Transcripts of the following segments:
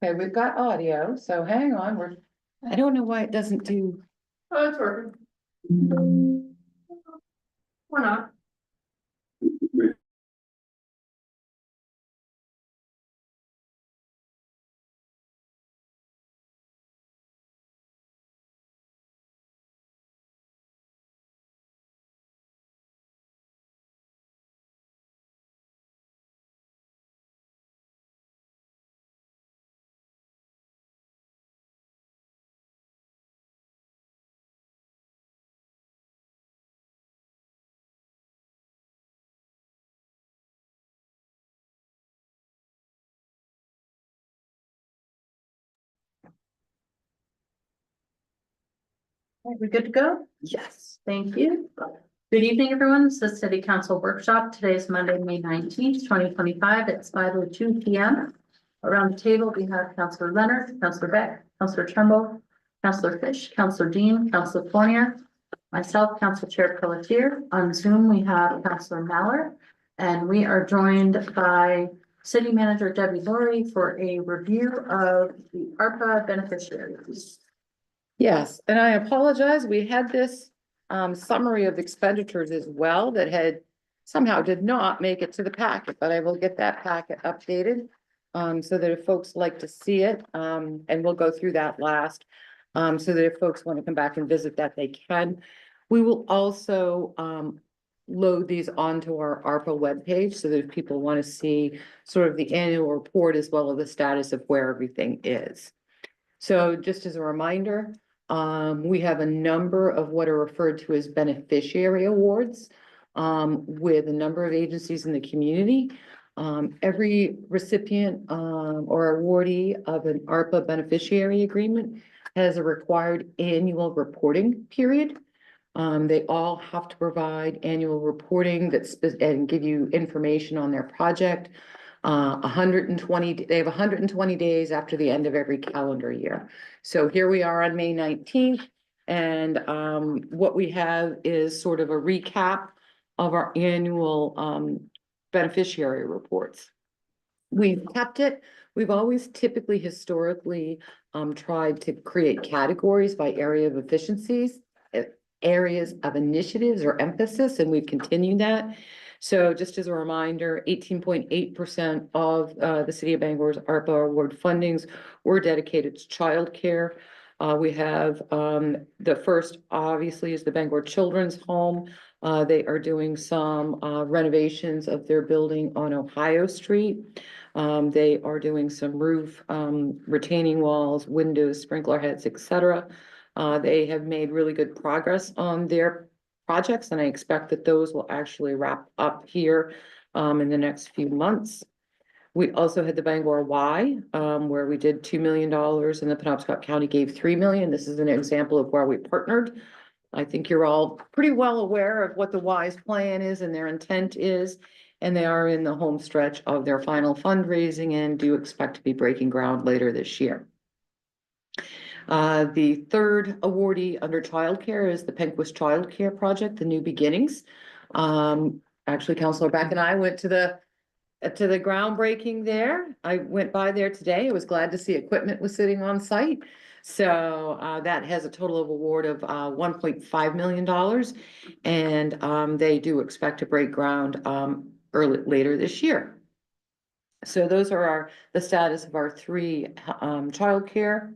Okay, we've got audio, so hang on, I don't know why it doesn't do. Oh, it's working. Why not? Are we good to go? Yes. Thank you. Good evening, everyone. This is City Council Workshop. Today is Monday, May 19th, 2025. It's 5:02 p.m. Around the table, we have Councillor Leonard, Councillor Beck, Councillor Trumbull, Councillor Fish, Councillor Dean, Councillor Fournier, myself, Council Chair Pelletier. On Zoom, we have Councillor Mallard, and we are joined by City Manager Debbie Laurie for a review of the ARPA beneficiaries. Yes, and I apologize. We had this summary of expenditures as well that had somehow did not make it to the packet, but I will get that packet updated. So that if folks like to see it, and we'll go through that last. So that if folks want to come back and visit that, they can. We will also load these onto our ARPA webpage so that if people want to see sort of the annual report as well as the status of where everything is. So just as a reminder, we have a number of what are referred to as beneficiary awards with a number of agencies in the community. Every recipient or awardee of an ARPA beneficiary agreement has a required annual reporting period. They all have to provide annual reporting and give you information on their project. 120, they have 120 days after the end of every calendar year. So here we are on May 19th, and what we have is sort of a recap of our annual beneficiary reports. We've kept it. We've always typically historically tried to create categories by area of efficiencies, areas of initiatives or emphasis, and we've continued that. So just as a reminder, 18.8% of the City of Bangor's ARPA award fundings were dedicated to childcare. We have the first, obviously, is the Bangor Children's Home. They are doing some renovations of their building on Ohio Street. They are doing some roof retaining walls, windows, sprinkler heads, etc. They have made really good progress on their projects, and I expect that those will actually wrap up here in the next few months. We also had the Bangor Y, where we did $2 million and the Penobscot County gave $3 million. This is an example of where we partnered. I think you're all pretty well aware of what the Y's plan is and their intent is, and they are in the home stretch of their final fundraising and do expect to be breaking ground later this year. The third awardee under childcare is the Penquist Child Care Project, the New Beginnings. Actually, Councilor Beck and I went to the groundbreaking there. I went by there today. I was glad to see equipment was sitting on site. So that has a total of award of $1.5 million, and they do expect to break ground later this year. So those are the status of our three childcare.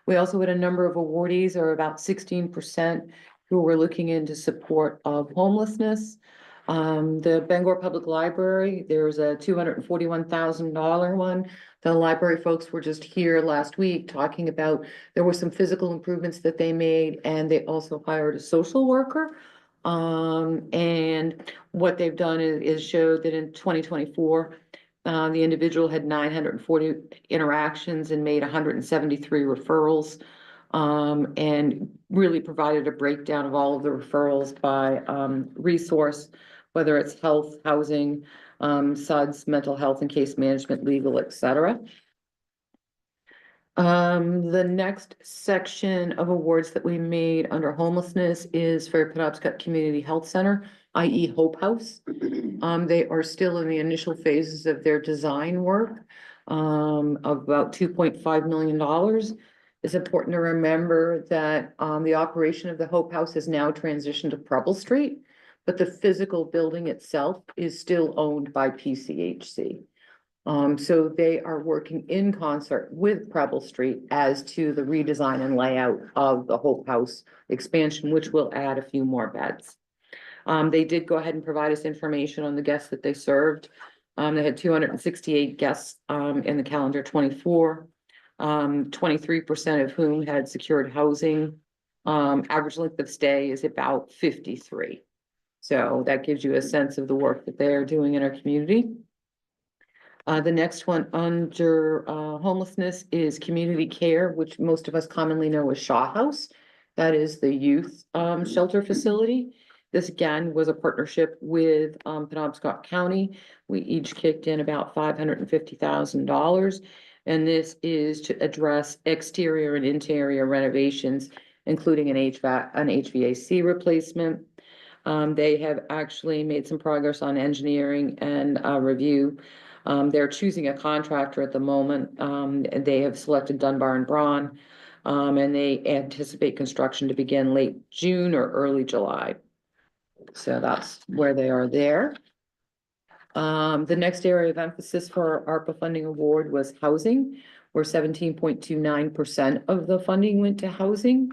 We also had a number of awardees, or about 16%, who were looking into support of homelessness. The Bangor Public Library, there's a $241,000 one. The library folks were just here last week talking about, there were some physical improvements that they made, and they also hired a social worker. And what they've done is showed that in 2024, the individual had 940 interactions and made 173 referrals, and really provided a breakdown of all of the referrals by resource, whether it's health, housing, SUDS, mental health and case management, legal, etc. The next section of awards that we made under homelessness is for Penobscot Community Health Center, i.e. Hope House. They are still in the initial phases of their design work. of about $2.5 million. It's important to remember that, the operation of the Hope House has now transitioned to Preble Street, but the physical building itself is still owned by PCHC. So they are working in concert with Preble Street as to the redesign and layout of the Hope House expansion, which will add a few more beds. They did go ahead and provide us information on the guests that they served. They had 268 guests, in the calendar 24. 23% of whom had secured housing. Average length of stay is about 53. So that gives you a sense of the work that they're doing in our community. The next one under homelessness is community care, which most of us commonly know as Shaw House. That is the youth shelter facility. This again was a partnership with Penobscot County. We each kicked in about $550,000. And this is to address exterior and interior renovations, including an HVAC replacement. They have actually made some progress on engineering and review. They're choosing a contractor at the moment. And they have selected Dunbar and Braun. And they anticipate construction to begin late June or early July. So that's where they are there. The next area of emphasis for our ARPA funding award was housing, where 17.29% of the funding went to housing.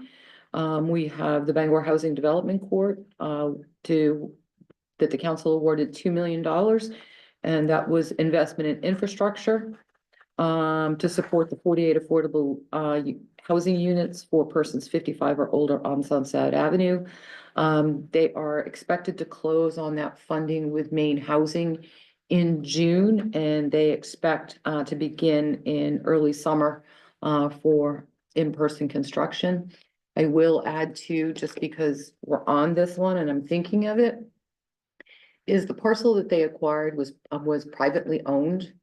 We have the Bangor Housing Development Court that the council awarded $2 million. And that was investment in infrastructure to support the 48 affordable housing units for persons 55 or older on Sunset Avenue. They are expected to close on that funding with Maine Housing in June, and they expect to begin in early summer for in-person construction. I will add to, just because we're on this one and I'm thinking of it, is the parcel that they acquired was privately owned.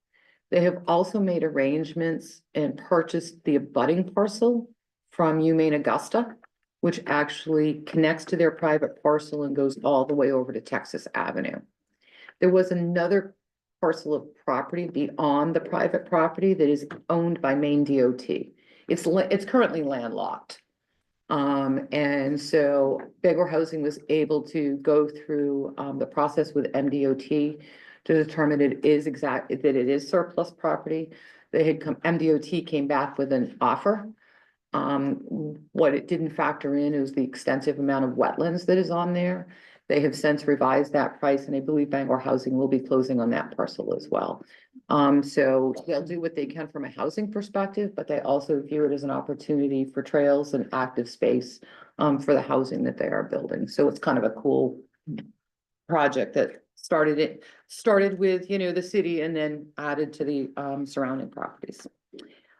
They have also made arrangements and purchased the abutting parcel from UMaine Augusta, which actually connects to their private parcel and goes all the way over to Texas Avenue. There was another parcel of property beyond the private property that is owned by Maine DOT. It's currently landlocked. And so Bangor Housing was able to go through the process with MDOT to determine that it is surplus property. MDOT came back with an offer. What it didn't factor in is the extensive amount of wetlands that is on there. They have since revised that price, and I believe Bangor Housing will be closing on that parcel as well. So they'll do what they can from a housing perspective, but they also view it as an opportunity for trails and active space for the housing that they are building. So it's kind of a cool project that started with, the city and then added to the surrounding properties.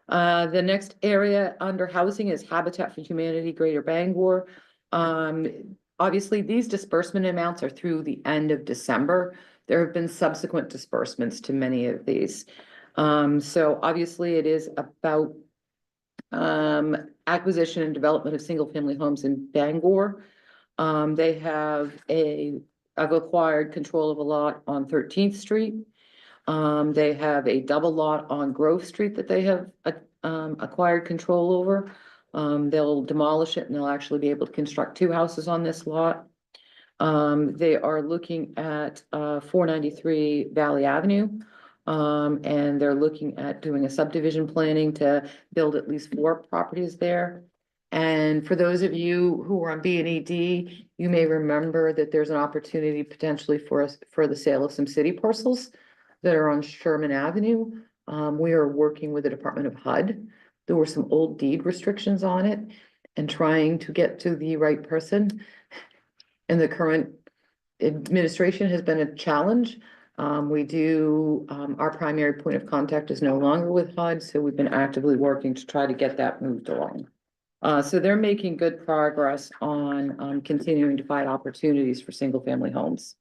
The next area under housing is Habitat for Humanity Greater Bangor. Obviously, these disbursement amounts are through the end of December. There have been subsequent disbursements to many of these. So obviously it is about acquisition and development of single-family homes in Bangor. They have acquired control of a lot on 13th Street. They have a double lot on Grove Street that they have acquired control over. They'll demolish it and they'll actually be able to construct 2 houses on this lot. They are looking at 493 Valley Avenue. And they're looking at doing a subdivision planning to build at least 4 properties there. And for those of you who are on B&ED, you may remember that there's an opportunity potentially for the sale of some city parcels that are on Sherman Avenue. We are working with the Department of HUD. There were some old deed restrictions on it and trying to get to the right person. And the current administration has been a challenge. Our primary point of contact is no longer with HUD, so we've been actively working to try to get that moved along. So they're making good progress on continuing to find opportunities for single family homes.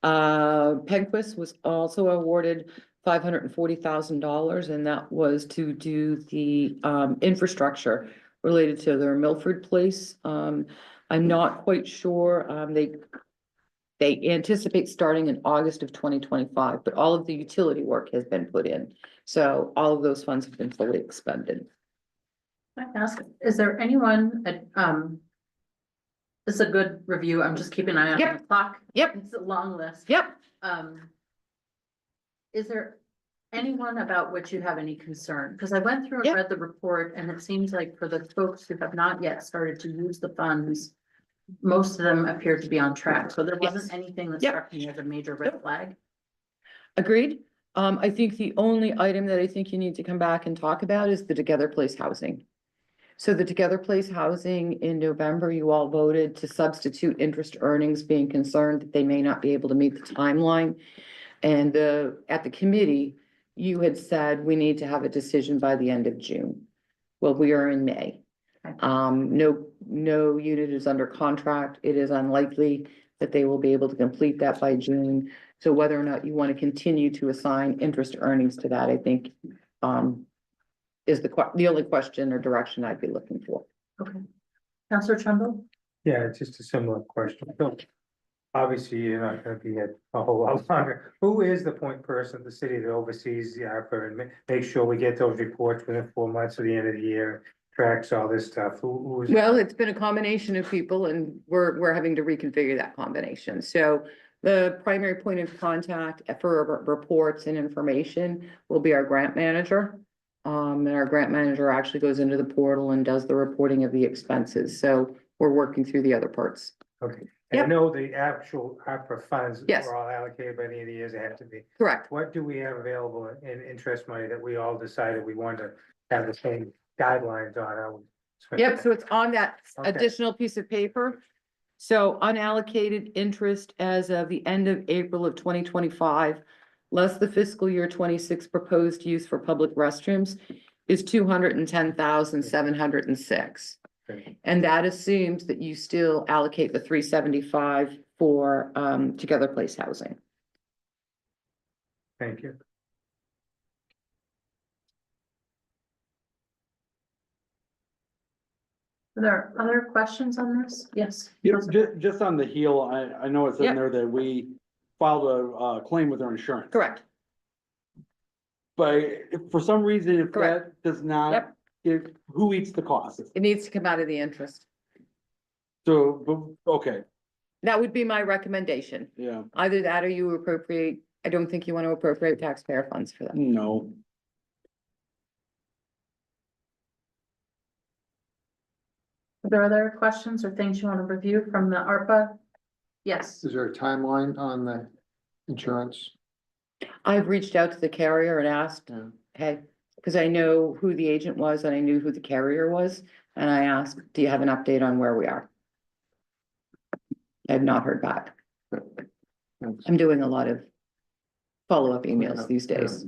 Penquist was also awarded $540,000, and that was to do the infrastructure related to their Milford Place. I'm not quite sure. They anticipate starting in August of 2025, but all of the utility work has been put in. So all of those funds have been fully expended. I ask, is there anyone this is a good review. I'm just keeping an eye on the Yep. clock. Yep. It's a long list. Yep. Is there anyone about which you have any concern? Because I went through and Yep. read the report, and it seems like for the folks who have not yet started to use the funds, most of them appear to be on track. So there wasn't Yes. anything that Yep. struck me as a major red Nope. flag. Agreed. I think the only item that I think you need to come back and talk about is the Together Place housing. So the Together Place housing in November, you all voted to substitute interest earnings, being concerned that they may not be able to meet the timeline. And at the committee, you had said we need to have a decision by the end of June. Well, we are in May. Okay. No unit is under contract. It is unlikely that they will be able to complete that by June. So whether or not you want to continue to assign interest earnings to that, I think, is the only question or direction I'd be looking for. Okay. Counselor Trumbull? Yeah, it's just a similar question. So obviously, you're not gonna be a whole lot longer. Who is the point person of the city that oversees the ARPA and make sure we get those reports within 4 months of the end of the year? Tracks all this stuff. Who's? Well, it's been a combination of people and we're having to reconfigure that combination. So the primary point of contact for reports and information will be our grant manager. And our grant manager actually goes into the portal and does the reporting of the expenses. So we're working through the other parts. Okay, and I Yep. know the actual ARPA funds Yes. were all allocated by the end of the year, they have to be. Correct. What do we have available in interest money that we all decided we wanted to have the same guidelines on? how we spend Yep, it? so it's on that Okay. additional piece of paper. So unallocated interest as of the end of April of 2025, less the fiscal year 26 proposed use for public restrooms is 210,706. Okay. And that assumes that you still allocate the 375 for Together Place housing. Thank you. Are there other questions on this? Yes. Yeah, Counselor just on the heel, I know it's Yep. in there that we filed a claim with our insurance. Correct. But if for some reason, if Correct. that does not, Yep. who eats the cost? It needs to come out of the interest. So, okay, That would be my recommendation. yeah, Either that or you appropriate, I don't think you want to appropriate taxpayer funds for that. no. Are there other questions or things you want to review from the ARPA? Yes. Is there a timeline on the insurance? I've reached out to the carrier and asked, Yeah. hey, because I know who the agent was and I knew who the carrier was. And I asked, do you have an update on where we are? I have not heard back. Thanks. I'm doing a lot of follow-up emails Yeah, these days.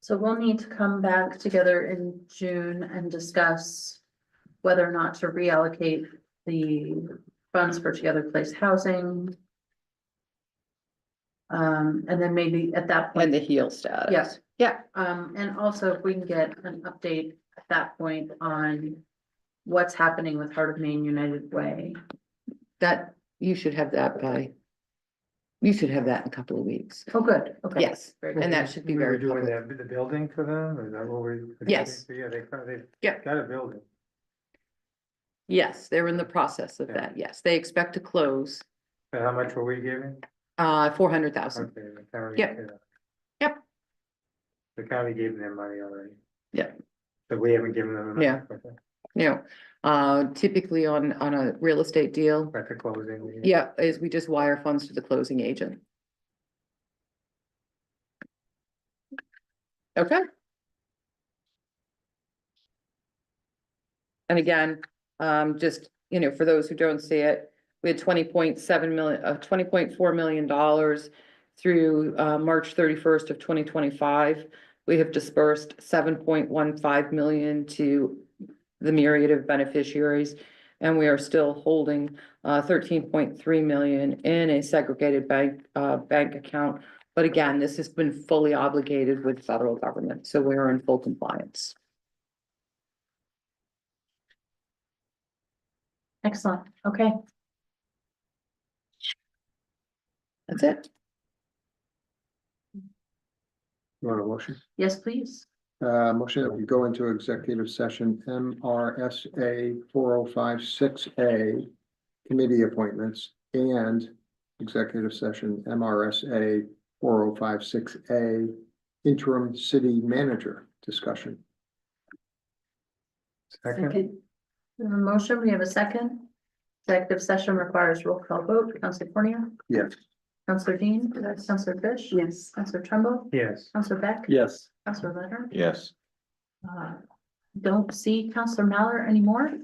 So we'll need to come back together in June and discuss whether or not to reallocate the funds for Together Place housing. And then maybe at that And point, the heel status. yes, Yeah, and also if we can get an update at that point on what's happening with Heart of Maine United Way. that, you should have that by, you should have that in a couple of weeks. Oh, good, okay. Yes, Very good. and that should be We were very doing public. the building for them, is that what we're? Yes. Yeah, they've Yeah. got a building. Yes, they're in the process of Yeah. that. Yes, they expect to close, So how much were we giving? 400,000. Okay, the county. Yep. yeah. Yep. The county gave them their money already. Yep. But we haven't given them. the money. Yeah. Okay. You know, typically on a real estate deal, At the closing. yeah, is we just wire funds to the closing agent. Okay. And again, just, you know, for those who don't see it, we had 20.7 million, $20.4 million through March 31st of 2025. We have dispersed 7.15 million to the myriad of beneficiaries. And we are still holding 13.3 million in a segregated bank account. But again, this has been fully obligated with federal government, so we're in full compliance. Excellent, okay. That's it. You want a motion? Yes, please. Motion that we go into executive session MRSA 4056A. Committee appointments and executive session MRSA 4056A. Interim city manager discussion. Second, We have a motion, we have a second. Executive session requires roll call vote. Counselor Cornea, Yes. Counselor Dean, Counselor Fish. Yes. Counselor Trumbull, yes. Counselor Beck. Yes. Counselor Leonard. Yes. Don't see Counselor Mallard anymore.